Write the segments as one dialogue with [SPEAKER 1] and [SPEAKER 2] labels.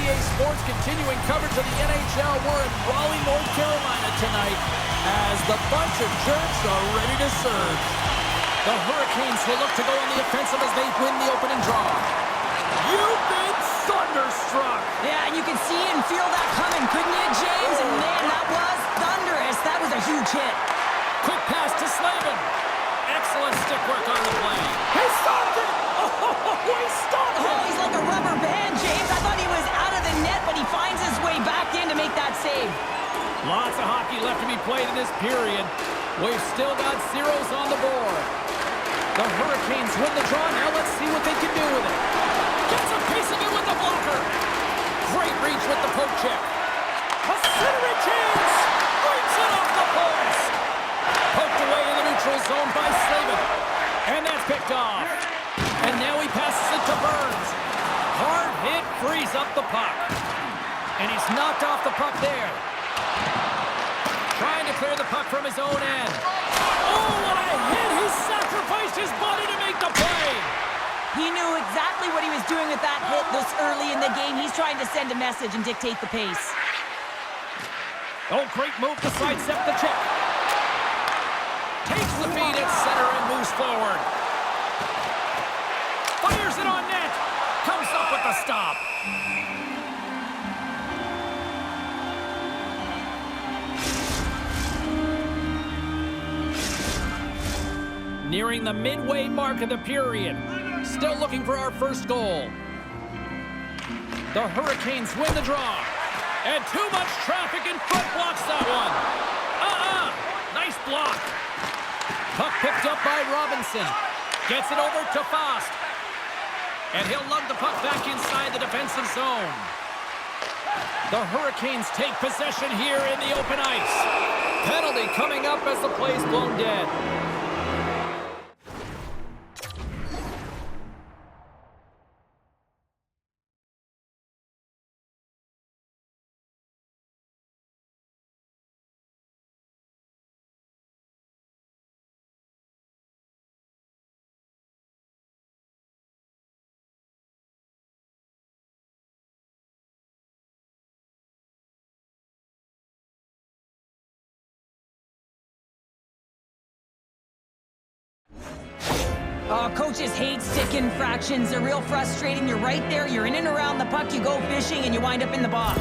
[SPEAKER 1] PA Sports continuing coverage of the NHL. We're in Raleigh, North Carolina tonight as the bunch of jerks are ready to surge. The Hurricanes will look to go on the offensive as they win the opening draw. You've been thunderstruck.
[SPEAKER 2] Yeah, and you can see and feel that coming, couldn't you, James? And man, that was thunderous. That was a huge hit.
[SPEAKER 1] Quick pass to Slavin. Excellent stick work on the play. He stopped it! Oh, he stopped it!
[SPEAKER 2] Oh, he's like a rubber band, James. I thought he was out of the net, but he finds his way back in to make that save.
[SPEAKER 1] Lots of hockey left to be played in this period. We've still got zeros on the board. The Hurricanes win the draw. Now let's see what they can do with it. Gets a piece of it with the blocker. Great reach with the poke check. A centering chance. Breaks it off the post. Poked away in the neutral zone by Slavin. And that's picked off. And now he passes it to Burns. Hard hit frees up the puck. And he's knocked off the puck there. Trying to clear the puck from his own end. Oh, what a hit! He sacrificed his body to make the play.
[SPEAKER 2] He knew exactly what he was doing with that hit this early in the game. He's trying to send a message and dictate the pace.
[SPEAKER 1] Oh, great move to sidestep the check. Takes the feed at center and moves forward. Fires it on net. Comes up with the stop. Nearing the midway mark of the period. Still looking for our first goal. The Hurricanes win the draw. And too much traffic and foot blocks that one. Nice block. Puck picked up by Robinson. Gets it over to Fost. And he'll lug the puck back inside the defensive zone. The Hurricanes take possession here in the open ice. Penalty coming up as the play's blown dead.
[SPEAKER 2] Coaches hate stick infractions. They're real frustrating. You're right there. You're in and around the puck. You go fishing, and you wind up in the box.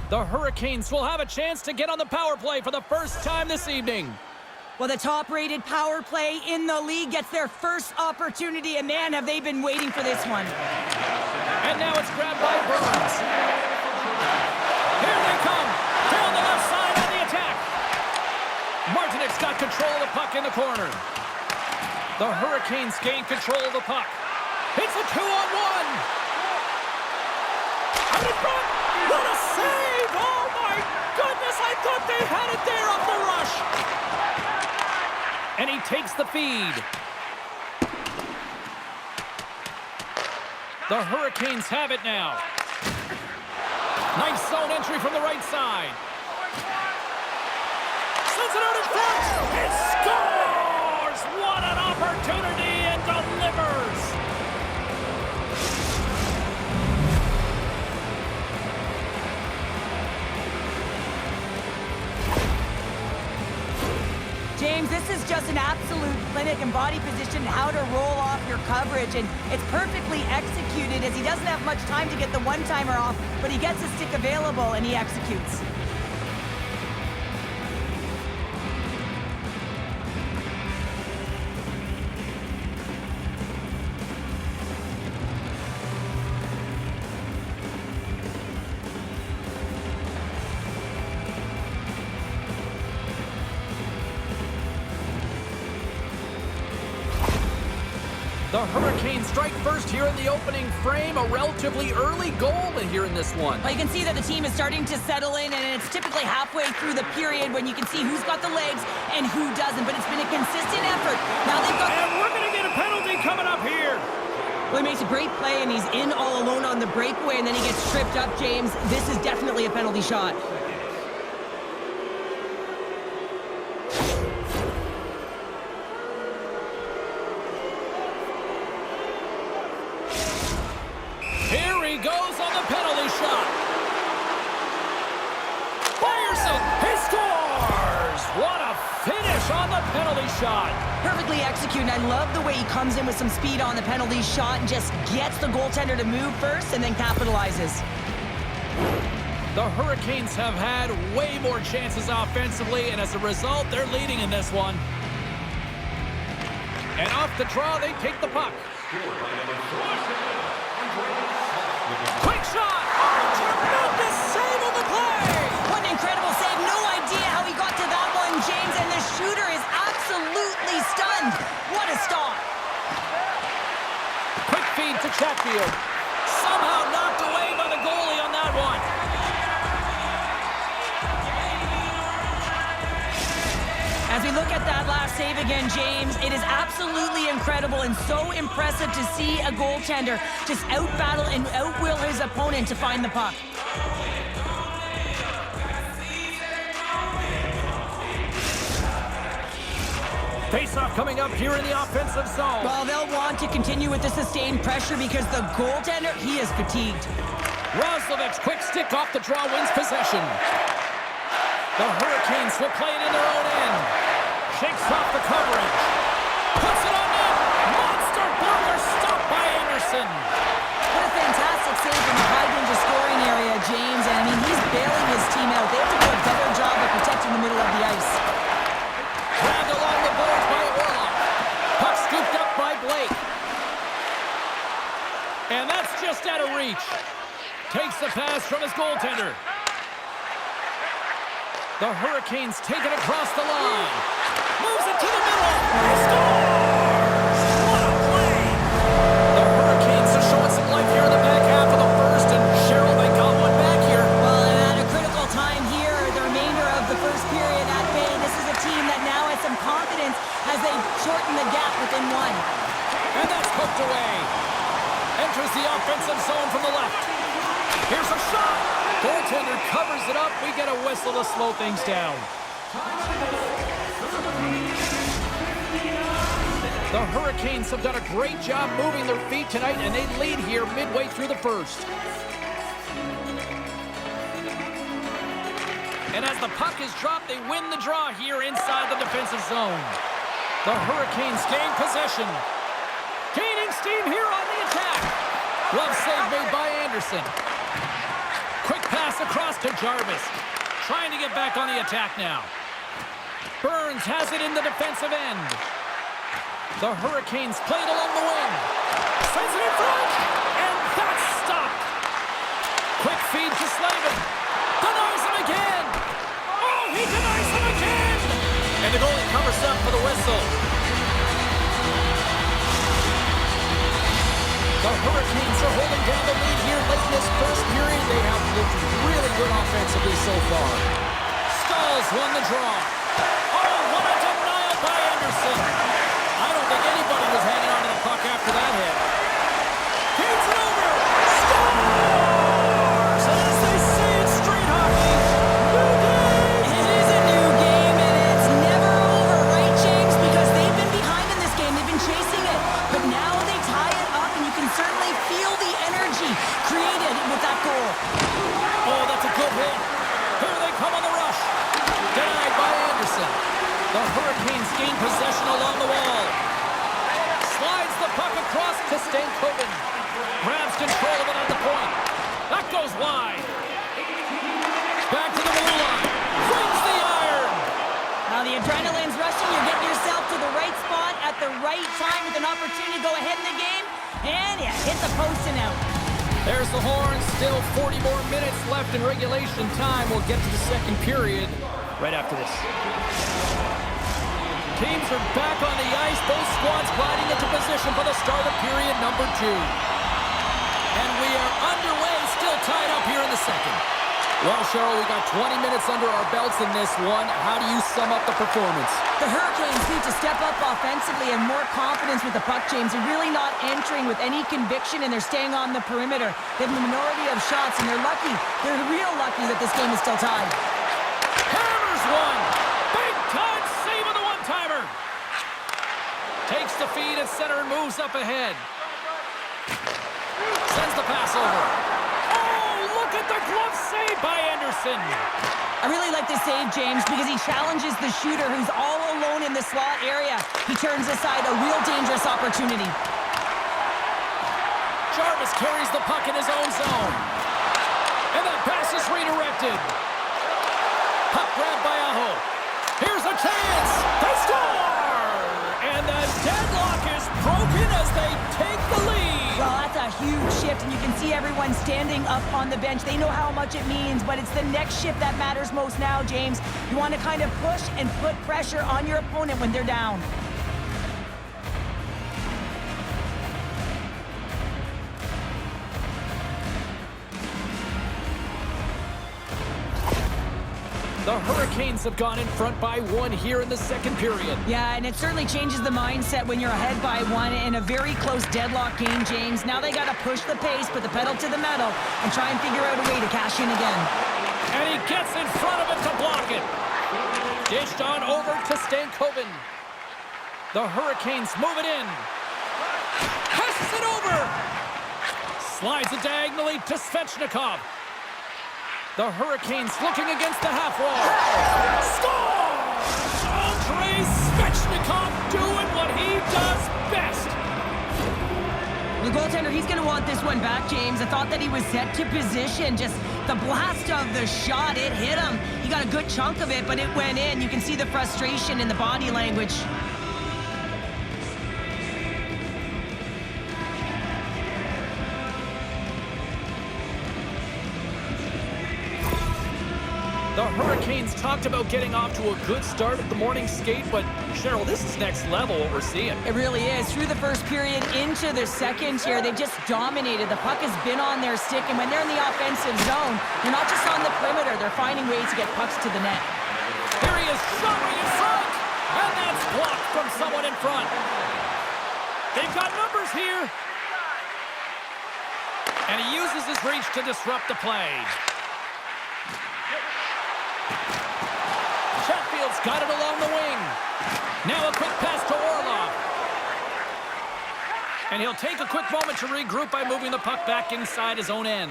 [SPEAKER 1] The Hurricanes will have a chance to get on the power play for the first time this evening.
[SPEAKER 2] Well, the top-rated power play in the league gets their first opportunity, and man, have they been waiting for this one.
[SPEAKER 1] And now it's grabbed by Burns. Here they come. Down the left side on the attack. Martinek's got control of the puck in the corner. The Hurricanes gain control of the puck. It's a 2-on-1. Out in front. What a save. Oh, my goodness. I thought they had it there off the rush. And he takes the feed. The Hurricanes have it now. Nice zone entry from the right side. Sends it out in front. It scores! What an opportunity, and delivers!
[SPEAKER 2] James, this is just an absolute clinic and body position, how to roll off your coverage, and it's perfectly executed as he doesn't have much time to get the one-timer off, but he gets his stick available and he executes.
[SPEAKER 1] The Hurricanes strike first here in the opening frame. A relatively early goal here in this one.
[SPEAKER 2] Well, you can see that the team is starting to settle in, and it's typically halfway through the period when you can see who's got the legs and who doesn't. But it's been a consistent effort. Now they've got...
[SPEAKER 1] And we're going to get a penalty coming up here.
[SPEAKER 2] Well, he makes a great play, and he's in all alone on the breakaway, and then he gets tripped up, James. This is definitely a penalty shot.
[SPEAKER 1] penalty shot.
[SPEAKER 2] Perfectly executed. I love the way he comes in with some speed on the penalty shot and just gets the goaltender to move first and then capitalizes.
[SPEAKER 1] The Hurricanes have had way more chances offensively, and as a result, they're leading in this one. And off the draw, they take the puck. Quick shot! Tremendous save on the play!
[SPEAKER 2] What an incredible save. No idea how he got to that one, James, and the shooter is absolutely stunned. What a stop.
[SPEAKER 1] Quick feed to Chatfield. Somehow knocked away by the goalie on that one.
[SPEAKER 2] As we look at that last save again, James, it is absolutely incredible and so impressive to see a goaltender just out-battle and out-will his opponent to find the puck.
[SPEAKER 1] Face-off coming up here in the offensive zone.
[SPEAKER 2] Well, they'll want to continue with the sustained pressure because the goaltender, he is fatigued.
[SPEAKER 1] Roslovic's quick stick off the draw wins possession. The Hurricanes will play it in their own end. Shakes off the coverage. Puts it on net. Monster blocker stopped by Anderson.
[SPEAKER 2] What a fantastic save from the high-danger scoring area, James. And, I mean, he's bailing his team out. They have to do a better job of protecting the middle of the ice.
[SPEAKER 1] Dragged along the boards by Orlov. Puck scooped up by Blake. And that's just out of reach. Takes the pass from his goaltender. The Hurricanes take it across the line. Moves it to the middle. Scores! What a play! The Hurricanes are showing some life here in the back half of the first, and Cheryl, they got one back here.
[SPEAKER 2] Well, and at a critical time here, the remainder of the first period at bay, this is a team that now has some confidence as they shorten the gap within one.
[SPEAKER 1] And that's poked away. Enters the offensive zone from the left. Here's a shot. Goaltender covers it up. We get a whistle to slow things down. The Hurricanes have done a great job moving their feet tonight, and they lead here midway through the first. And as the puck is dropped, they win the draw here inside the defensive zone. The Hurricanes gain possession. Gaining steam here on the attack. Glove save made by Anderson. Quick pass across to Jarvis. Trying to get back on the attack now. Burns has it in the defensive end. The Hurricanes play it along the wing. Sends it in front. And that's stopped. Quick feed to Slavin. Denies him again. Oh, he denies him again. And the goalie covers up for the whistle. The Hurricanes are holding down the lead here late in this first period. They have looked really good offensively so far. Stalls won the draw. Oh, what a denial by Anderson. I don't think anybody was hanging on to the puck after that hit. Feeds it over. Scores! And as they say in street hockey, new game.
[SPEAKER 2] It is a new game, and it's never over, right, James? Because they've been behind in this game. They've been chasing it. But now they tie it up, and you can certainly feel the energy created with that goal.
[SPEAKER 1] Oh, that's a good hit. Here they come on the rush. Denied by Anderson. The Hurricanes gain possession along the wall. Slides the puck across to Stankoven. Grabs control of it at the point. That goes wide. Back to the blue line. Flings the iron.
[SPEAKER 2] Now the adrenaline's rushing. You're getting yourself to the right spot at the right time with an opportunity to go ahead in the game. And yeah, hit the post and out.
[SPEAKER 1] There's the horn. Still 40 more minutes left in regulation time. We'll get to the second period right after this. Teams are back on the ice. Both squads gliding into position for the start of period number 2. And we are underway, still tied up here in the second. Well, Cheryl, we got 20 minutes under our belts in this one. How do you sum up the performance?
[SPEAKER 2] The Hurricanes need to step up offensively and more confidence with the puck, James. They're really not entering with any conviction, and they're staying on the perimeter. They have the minority of shots, and they're lucky. They're real lucky that this game is still tied.
[SPEAKER 1] Hammers one. Big time save of the one-timer. Takes the feed at center and moves up ahead. Sends the pass over. Oh, look at the glove save by Anderson.
[SPEAKER 2] I really like this save, James, because he challenges the shooter who's all alone in the slot area. He turns aside a real dangerous opportunity.
[SPEAKER 1] Jarvis carries the puck in his own zone. And that pass is redirected. Puck grabbed by Aho. Here's a chance. They score! And the deadlock is broken as they take the lead.
[SPEAKER 2] Well, that's a huge shift, and you can see everyone standing up on the bench. They know how much it means, but it's the next shift that matters most now, James. You want to kind of push and put pressure on your opponent when they're down.
[SPEAKER 1] The Hurricanes have gone in front by 1 here in the second period.
[SPEAKER 2] Yeah, and it certainly changes the mindset when you're ahead by 1 in a very close deadlock game, James. Now they got to push the pace, put the pedal to the metal, and try and figure out a way to cash in again.
[SPEAKER 1] And he gets in front of it to block it. Dished on over to Stankoven. The Hurricanes move it in. Passes it over. Slides it diagonally to Svechnikov. The Hurricanes looking against the half wall. Score! Andrei Svechnikov doing what he does best.
[SPEAKER 2] The goaltender, he's going to want this one back, James. I thought that he was set to position. Just the blast of the shot, it hit him. He got a good chunk of it, but it went in. You can see the frustration in the body language.
[SPEAKER 1] The Hurricanes talked about getting off to a good start at the morning skate, but Cheryl, this is next level what we're seeing.
[SPEAKER 2] It really is. Through the first period into the second here, they've just dominated. The puck has been on their stick, and when they're in the offensive zone, they're not just on the perimeter. They're finding ways to get pucks to the net.
[SPEAKER 1] Here he is, showing in front, and that's blocked from someone in front. They've got numbers here. And he uses his reach to disrupt the play. Chatfield's got it along the wing. Now a quick pass to Orlov. And he'll take a quick moment to regroup by moving the puck back inside his own end.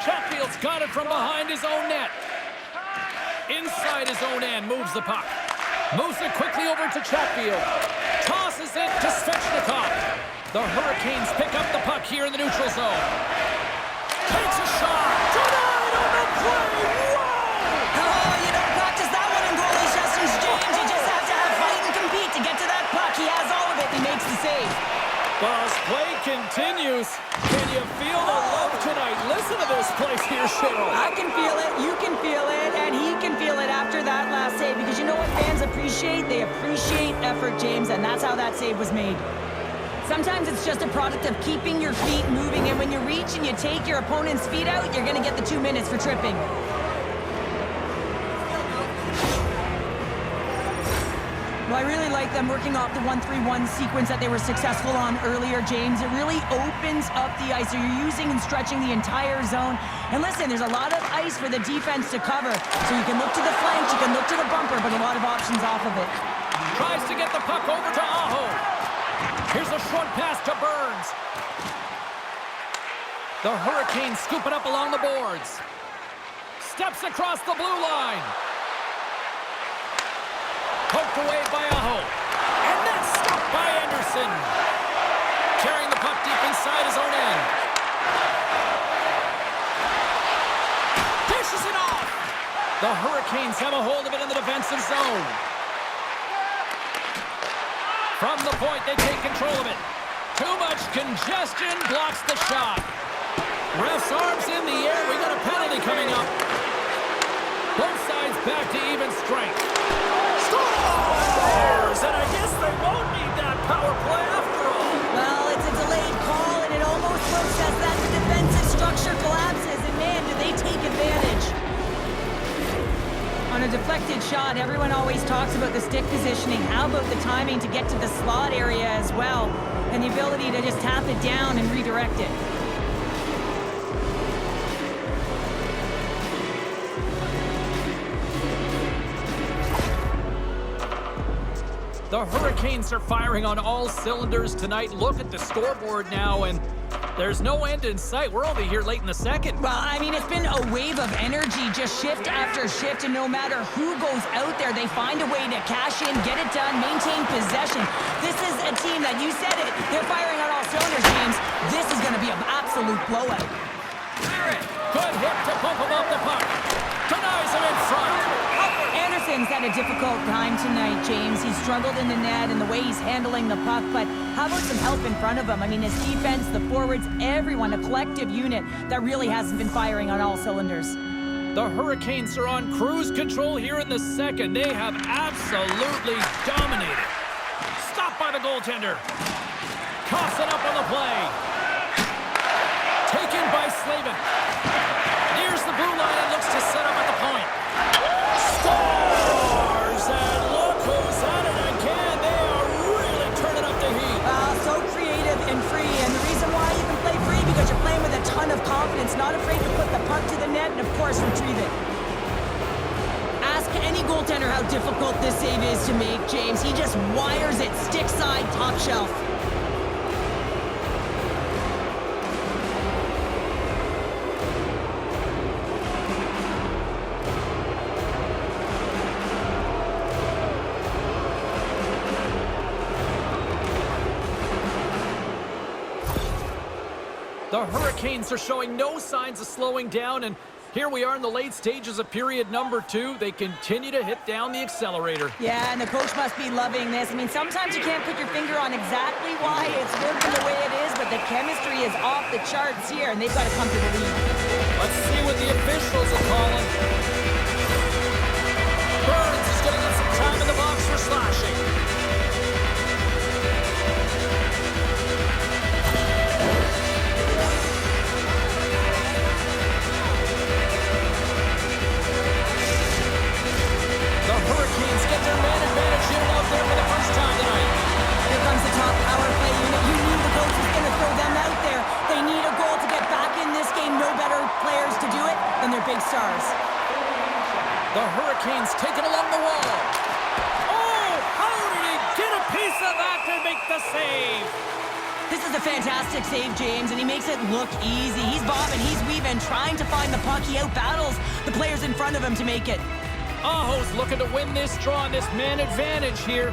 [SPEAKER 1] Chatfield's got it from behind his own net. Inside his own end, moves the puck. Moves it quickly over to Chatfield. Tosses it to Svechnikov. The Hurricanes pick up the puck here in the neutral zone. Takes a shot. Denied on the play.
[SPEAKER 2] You don't practice that one in goalie sessions, James. You just have to have fight and compete to get to that puck. He has all of it. He makes the save.
[SPEAKER 1] Well, as play continues, can you feel the love tonight? Listen to this place here, Cheryl.
[SPEAKER 2] I can feel it, you can feel it, and he can feel it after that last save. Because you know what fans appreciate? They appreciate effort, James, and that's how that save was made. Sometimes it's just a product of keeping your feet moving, and when you reach and you take your opponent's feet out, you're going to get the 2 minutes for tripping. Well, I really like them working off the 1-3-1 sequence that they were successful on earlier, James. It really opens up the ice. So you're using and stretching the entire zone. And listen, there's a lot of ice for the defense to cover. So you can look to the flanks, you can look to the bumper, but a lot of options off of it.
[SPEAKER 1] Tries to get the puck over to Aho. Here's a short pass to Burns. The Hurricanes scoop it up along the boards. Steps across the blue line. Poked away by Aho. And then stopped by Anderson. Carrying the puck deep inside his own end. Dishes it off. The Hurricanes have a hold of it in the defensive zone. From the point, they take control of it. Too much congestion blocks the shot. Ref's arms in the air. We got a penalty coming up. Both sides back to even strength. Scores! And I guess they won't need that power play after all.
[SPEAKER 2] Well, it's a delayed call, and it almost looks as that the defensive structure collapses. And man, do they take advantage. On a deflected shot, everyone always talks about the stick positioning. How about the timing to get to the slot area as well? And the ability to just tap it down and redirect it. The Hurricanes are firing on all cylinders tonight. Look at the scoreboard now, and
[SPEAKER 1] There's no end in sight. We're only here late in the second.
[SPEAKER 2] Well, I mean, it's been a wave of energy, just shift after shift, and no matter who goes out there, they find a way to cash in, get it done, maintain possession. This is a team that, you said it, they're firing on all cylinders, James. This is going to be an absolute blowout.
[SPEAKER 1] Good hit to pump him off the puck. Denies him in front.
[SPEAKER 2] Anderson's had a difficult time tonight, James. He's struggled in the net and the way he's handling the puck, but how about some help in front of him? I mean, his defense, the forwards, everyone, a collective unit that really hasn't been firing on all cylinders.
[SPEAKER 1] The Hurricanes are on cruise control here in the second. They have absolutely dominated. Stopped by the goaltender. Coughs it up on the play. Taken by Slavin. Nears the blue line and looks to set up at the point. Scores! And look who's at it again. They are really turning up the heat.
[SPEAKER 2] So creative and free, and the reason why you can play free because you're playing with a ton of confidence, not afraid to put the puck to the net and, of course, retrieve it. Ask any goaltender how difficult this save is to make, James. He just wires it stick side, top shelf.
[SPEAKER 1] The Hurricanes are showing no signs of slowing down, and here we are in the late stages of period number 2. They continue to hit down the accelerator.
[SPEAKER 2] Yeah, and the coach must be loving this. I mean, sometimes you can't put your finger on exactly why it's working the way it is, but the chemistry is off the charts here, and they've got to come to the lead.
[SPEAKER 1] Let's see what the officials are calling. Burns is going to get some time in the box for slashing. Hurricanes get their man advantage unit out there for the first time tonight.
[SPEAKER 2] Here comes the top power play unit. You knew the coach was going to throw them out there. They need a goal to get back in this game. No better players to do it than their big stars.
[SPEAKER 1] The Hurricanes take it along the wall. Oh, how did he get a piece of that to make the save?
[SPEAKER 2] This is a fantastic save, James, and he makes it look easy. He's bobbing, he's weaving, trying to find the puck. He out-battles the players in front of him to make it.
[SPEAKER 1] Aho's looking to win this draw on this man advantage here.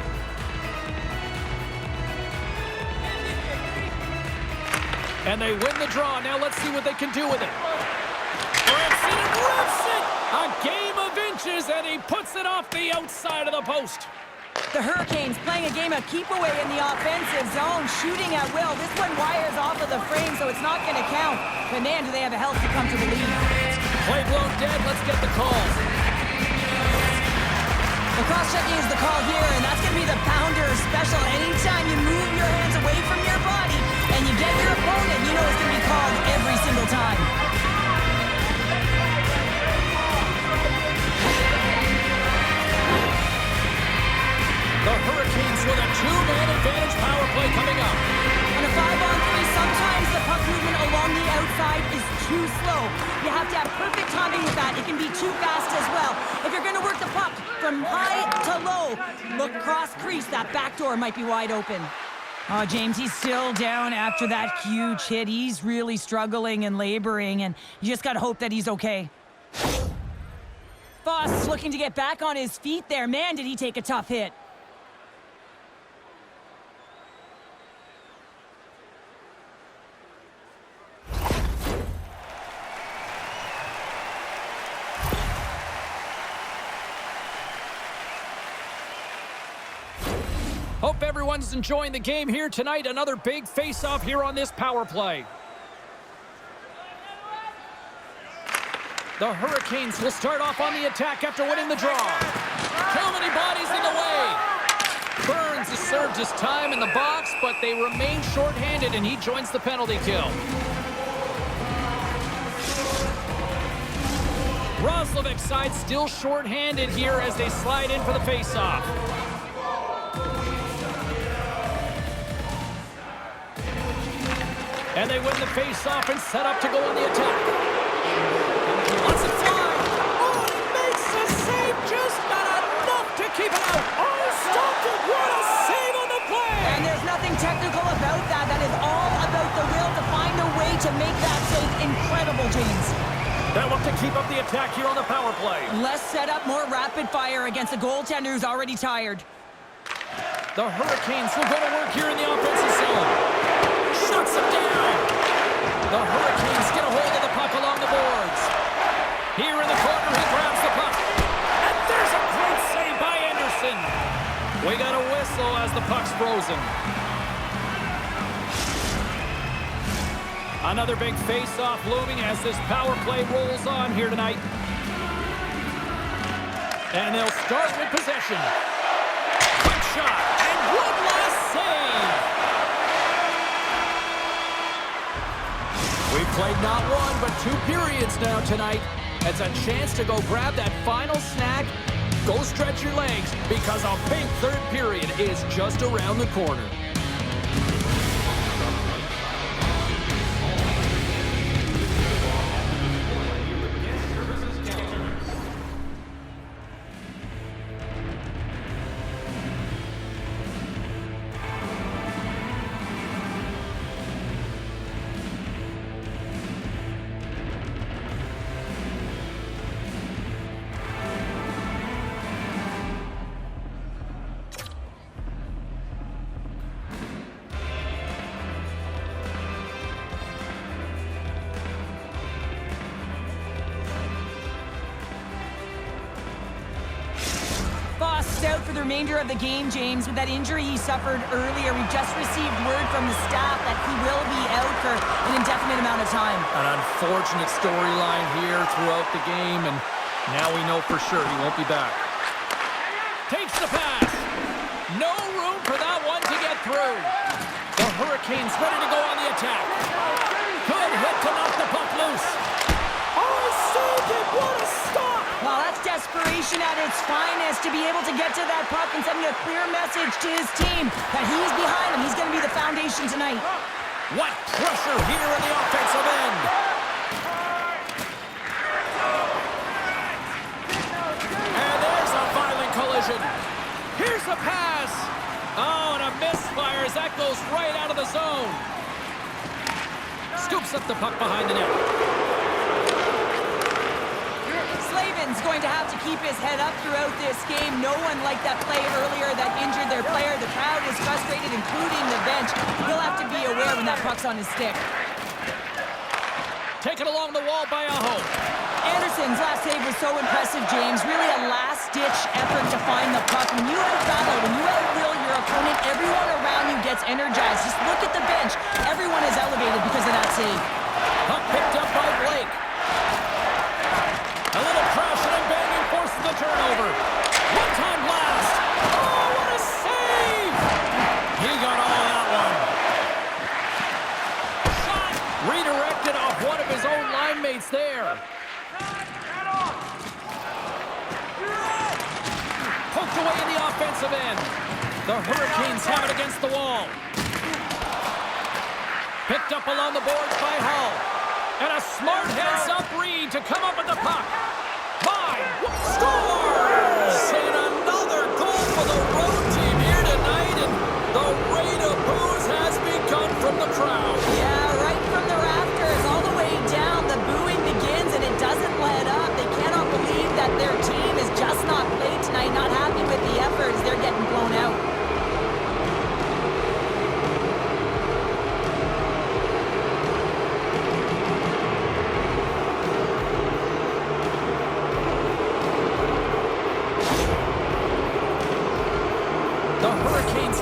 [SPEAKER 1] And they win the draw. Now let's see what they can do with it. Branson rips it! A game of inches, and he puts it off the outside of the post.
[SPEAKER 2] The Hurricanes playing a game of keep away in the offensive zone, shooting at will. This one wires off of the frame, so it's not going to count. But man, do they have a help to come to the lead.
[SPEAKER 1] Play blown dead. Let's get the calls.
[SPEAKER 2] The cross-checking is the call here, and that's going to be the pounder special. Anytime you move your hands away from your body and you get your opponent, you know it's going to be called every single time.
[SPEAKER 1] The Hurricanes with a 2-man advantage power play coming up.
[SPEAKER 2] In a 5-on-3, sometimes the puck movement along the outside is too slow. You have to have perfect timing with that. It can be too fast as well. If you're going to work the puck from high to low, look cross crease. That back door might be wide open. Oh, James, he's still down after that huge hit. He's really struggling and laboring, and you just got to hope that he's okay. Foss looking to get back on his feet there. Man, did he take a tough hit.
[SPEAKER 1] Hope everyone's enjoying the game here tonight. Another big face-off here on this power play. The Hurricanes will start off on the attack after winning the draw. Too many bodies in the way. Burns has served his time in the box, but they remain shorthanded, and he joins the penalty kill. Roslovic's side still shorthanded here as they slide in for the face-off. And they win the face-off and set up to go on the attack. Lots of fly. Oh, he makes the save, just not enough to keep it out. Oh, stopped it. What a save on the play.
[SPEAKER 2] And there's nothing technical about that. That is all about the will to find a way
[SPEAKER 1] They'll look to keep up the attack here on the power play.
[SPEAKER 2] Less setup, more rapid fire against a goaltender who's already tired.
[SPEAKER 1] The Hurricanes will go to work here in the offensive zone. Shuts them down. The Hurricanes get a hold of the puck along the boards. Here in the corner, he grabs the puck. And there's a great save by Anderson. We got a whistle as the puck's frozen. Another big face-off looming as this power play rolls on here tonight. And they'll start with possession. Quick shot, and one last save. We've played not one, but 2 periods now tonight. It's a chance to go grab that final snack. Go stretch your legs, because a big third period is just around the corner.
[SPEAKER 2] Out for the remainder of the game, James. With that injury he suffered earlier, we've just received word from the staff that he will be out for an indefinite amount of time.
[SPEAKER 1] An unfortunate storyline here throughout the game, and now we know for sure he won't be back. Takes the pass. No room for that one to get through. The Hurricanes ready to go on the attack. Good hit to knock the puck loose. Oh, he saved it. What a stop.
[SPEAKER 2] Well, that's desperation at its finest, to be able to get to that puck and sending a clear message to his team that he's behind him. He's going to be the foundation tonight.
[SPEAKER 1] What pressure here in the offensive end. And there's a violent collision. Here's a pass. Oh, and a misfire as that goes right out of the zone. Scoops up the puck behind the net.
[SPEAKER 2] Slavin's going to have to keep his head up throughout this game. No one liked that play earlier that injured their player. The crowd is frustrated, including the bench. He'll have to be aware when that puck's on his stick.
[SPEAKER 1] Taken along the wall by Aho.
[SPEAKER 2] Anderson's last save was so impressive, James. Really a last-ditch effort to find the puck. When you out-battle, when you out-will your opponent, everyone around you gets energized. Just look at the bench. Everyone is elevated because of that save.
[SPEAKER 1] Puck picked up by Blake. A little crashing and banging forces the turnover. One-time blast. Oh, what a save! He got all of that one. Shot redirected off one of his own line mates there. Poked away in the offensive end. The Hurricanes have it against the wall. Picked up along the boards by Hull. And a smart heads-up read to come up with the puck. Scores! And another goal for the road team here tonight. And the rain of boos has begun from the crowd.
[SPEAKER 2] Yeah, right from the rafters all the way down. The booing begins and it doesn't let up. They cannot believe that their team is just not played tonight. Not happy with the effort as they're getting blown out.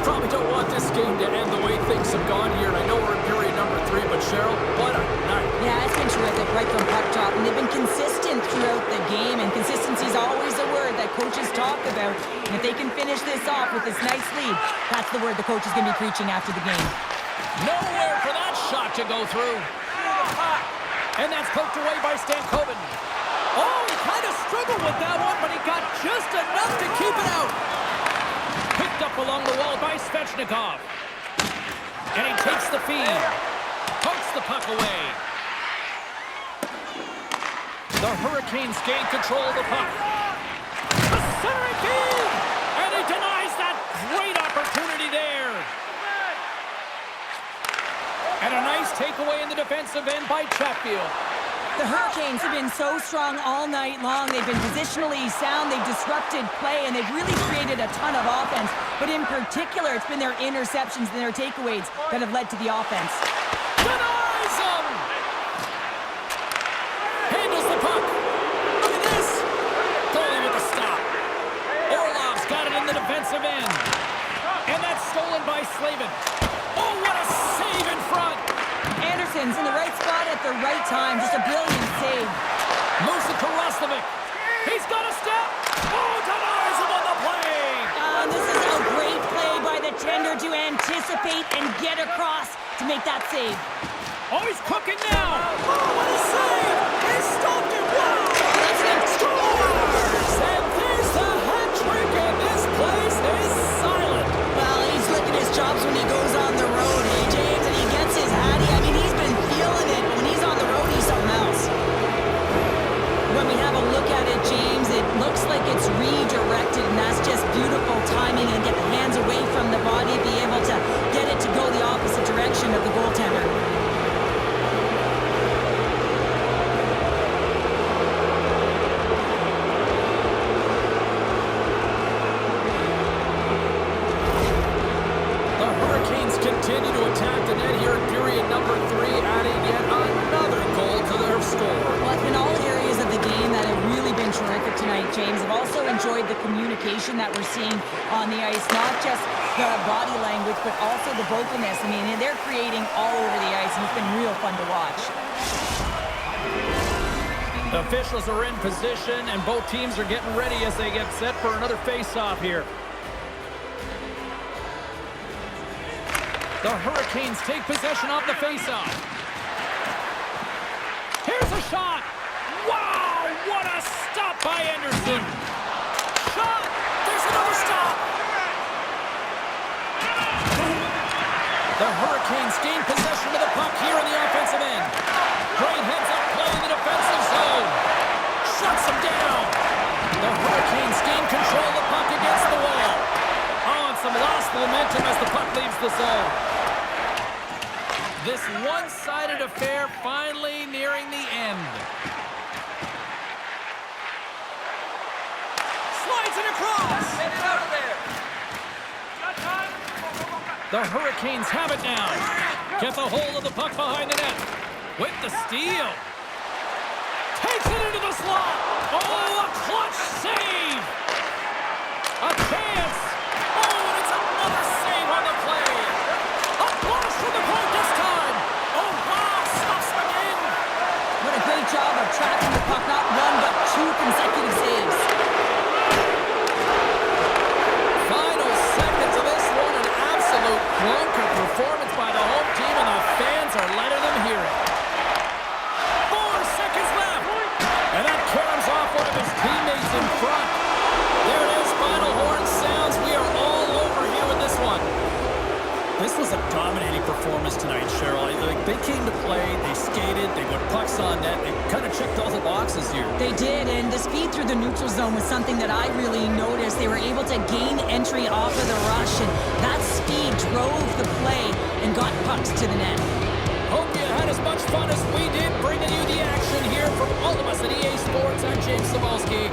[SPEAKER 1] Probably don't want this game to end the way things have gone here. And I know we're in period number 3, but Cheryl, what a night.
[SPEAKER 2] Yeah, it's been terrific right from puck drop. And they've been consistent throughout the game. And consistency is always a word that coaches talk about. And if they can finish this off with this nice lead, that's the word the coach is going to be preaching after the game.
[SPEAKER 1] Nowhere for that shot to go through. And that's poked away by Stankoven. Oh, he kind of struggled with that one, but he got just enough to keep it out. Picked up along the wall by Svechnikov. And he takes the feed. Pokes the puck away. The Hurricanes gain control of the puck. The centering feed! And he denies that great opportunity there. And a nice takeaway in the defensive end by Chatfield.
[SPEAKER 2] The Hurricanes have been so strong all night long. They've been positionally sound, they've disrupted play, and they've really created a ton of offense. But in particular, it's been their interceptions and their takeaways that have led to the offense.
[SPEAKER 1] Denies him! Handles the puck. Look at this! Goalie with the stop. Orlov's got it in the defensive end. And that's stolen by Slavin. Oh, what a save in front!
[SPEAKER 2] Anderson's in the right spot at the right time. Just a brilliant save.
[SPEAKER 1] Moves it to Rostovic. He's got a step. Oh, denies him on the play.
[SPEAKER 2] This is a great play by the tender to anticipate and get across to make that save.
[SPEAKER 1] Oh, he's cooking now. Oh, what a save. He stopped it. Wow.
[SPEAKER 2] That's an
[SPEAKER 1] Scores. And there's the hat trick, and this place is silent.
[SPEAKER 2] Well, he's licking his chops when he goes on the road, hey, James, and he gets his hattie. I mean, he's been feeling it, but when he's on the road, he's something else. When we have a look at it, James, it looks like it's redirected, and that's just beautiful timing and get the hands away from the body, be able to get it to go the opposite direction of the goaltender.
[SPEAKER 1] Continue to attack the net here in period number 3, adding yet another goal to their score.
[SPEAKER 2] Well, it's been all areas of the game that have really been terrific tonight, James. I've also enjoyed the communication that we're seeing on the ice, not just the body language, but also the vocalness. I mean, they're creating all over the ice, and it's been real fun to watch.
[SPEAKER 1] The officials are in position, and both teams are getting ready as they get set for another face-off here. The Hurricanes take possession of the faceoff. Here's a shot. Wow, what a stop by Anderson. Shot. There's another stop. The Hurricanes gain possession of the puck here in the offensive end. Great heads-up play in the defensive zone. Shuts them down. The Hurricanes gain control of the puck against the wall. Oh, and some lost momentum as the puck leaves the zone. This one-sided affair finally nearing the end. Slides it across. Get it out of there. The Hurricanes have it now. Gets a hold of the puck behind the net. With the steal. Takes it into the slot. Oh, a clutch save. A chance. Oh, and it's another save on the play. A blast from the point this time. Oh, wow, stops them in.
[SPEAKER 2] What a great job of tracking the puck, not one, but 2 consecutive saves.
[SPEAKER 1] Final seconds of this one, an absolute clunker performance by the home team, and the fans are letting them hear it. 4 seconds left. And that caroms off one of his teammates in front. There it is, final horn sounds. We are all over here with this one. This was a dominating performance tonight, Cheryl. They came to play, they skated, they put pucks on net, they kind of checked all the boxes here.
[SPEAKER 2] They did, and the speed through the neutral zone was something that I really noticed. They were able to gain entry off of the rush, and that speed drove the play and got pucks to the net.
[SPEAKER 1] Hope you had as much fun as we did bringing you the action here from all of us at EA Sports. I'm James Cybulski.